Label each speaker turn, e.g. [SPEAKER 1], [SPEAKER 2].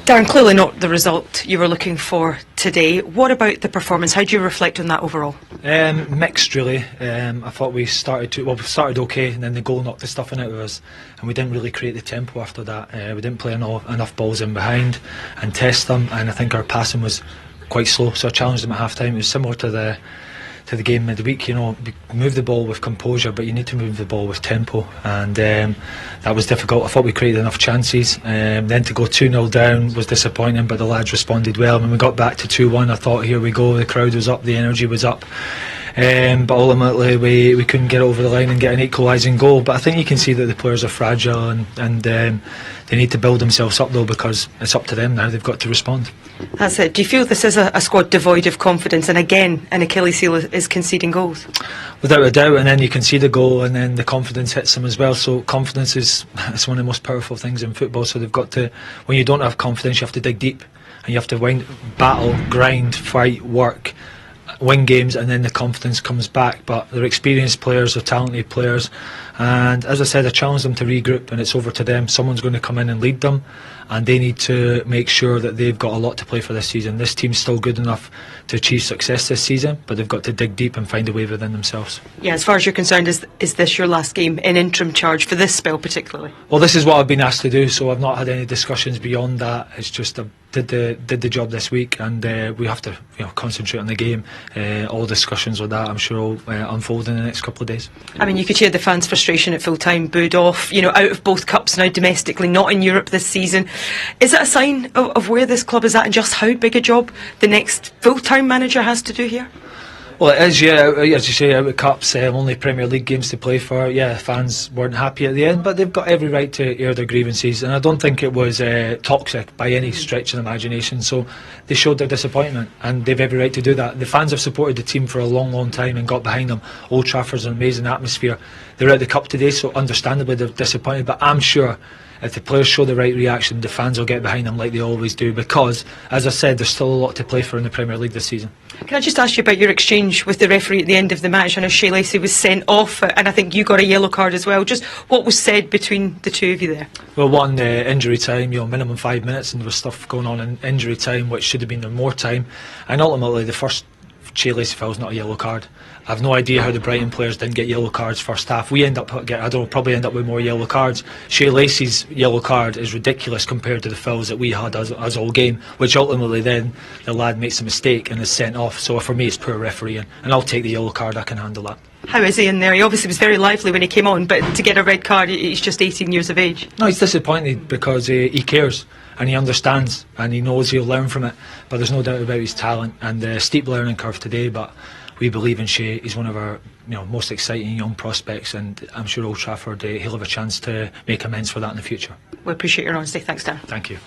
[SPEAKER 1] Darren, clearly not the result you were looking for today. What about the performance? How do you reflect on that overall?
[SPEAKER 2] Mixed, really. I thought we started okay, and then the goal knocked the stuffing out of us, and we didn't really create the tempo after that. We didn't play enough balls in behind and test them, and I think our passing was quite slow, so I challenged them at half time. It was similar to the game midweek, move the ball with composure, but you need to move the ball with tempo, and that was difficult. I thought we created enough chances, then to go 2-0 down was disappointing, but the lads responded well. When we got back to 2-1, I thought, here we go, the crowd was up, the energy was up, but ultimately we couldn't get over the line and get an equalising goal. But I think you can see that the players are fragile, and they need to build themselves up, though, because it's up to them now. They've got to respond.
[SPEAKER 1] That's it. Do you feel this is a squad devoid of confidence, and again an Achilles heel is conceding goals?
[SPEAKER 2] Without a doubt, and then you concede a goal and then the confidence hits them as well. So confidence is one of the most powerful things in football. So they've got to, when you don't have confidence, you have to dig deep, and you have to battle, grind, fight, work, win games, and then the confidence comes back. But they're experienced players, they're talented players, and as I said, I challenge them to regroup, and it's over to them. Someone's going to come in and lead them, and they need to make sure that they've got a lot to play for this season. This team's still good enough to achieve success this season, but they've got to dig deep and find a way within themselves. Yeah,
[SPEAKER 1] as far as you're concerned, is this your last game in interim charge for this spell particularly?
[SPEAKER 2] Well, this is what I've been asked to do, so I've not had any discussions beyond that. It's just I did the job this week, and we have to concentrate on the game. All discussions with that, I'm sure, will unfold in the next couple of days.
[SPEAKER 1] I mean, you could hear the fans' frustration at full time, booed off, out of both cups now domestically, not in Europe this season. Is it a sign of where this club is at, and just how big a job the next full-time manager has to do here?
[SPEAKER 2] Well, it is, yeah. As you say, out of cups, only Premier League games to play for. Yeah, fans weren't happy at the end, but they've got every right to air their grievances, and I don't think it was toxic by any stretch of the imagination. So they showed their disappointment, and they've every right to do that. The fans have supported the team for a long, long time and got behind them. Old Trafford's an amazing atmosphere. They're out of the cup today, so understandably they're disappointed, but I'm sure if the players show the right reaction, the fans will get behind them like they always do, because, as I said, there's still a lot to play for in the Premier League this season.
[SPEAKER 1] Can I just ask you about your exchange with the referee at the end of the match? I know Shea Lacey was sent off, and I think you got a yellow card as well. Just what was said between the two of you there?
[SPEAKER 2] Well, one, injury time, minimum 5 minutes, and there was stuff going on in injury time which should have been more time, and ultimately the first Shea Lacey foul is not a yellow card. I have no idea how the Brighton players didn't get yellow cards first half. We probably end up with more yellow cards. Shea Lacey's yellow card is ridiculous compared to the fouls that we had as all game, which ultimately then the lad makes a mistake and is sent off. So for me, it's poor refereeing, and I'll take the yellow card. I can handle that.
[SPEAKER 1] How is he in there? He obviously was very lively when he came on, but to get a red card, he's just 18 years of age.
[SPEAKER 2] No, he's disappointed because he cares and he understands and he knows he'll learn from it. But there's no doubt about his talent and the steep learning curve today. But we believe in Shea. He's one of our most exciting young prospects, and I'm sure Old Trafford he'll have a chance to make amends for that in the future.
[SPEAKER 1] We appreciate your honesty. Thanks, Dan.
[SPEAKER 2] Thank you.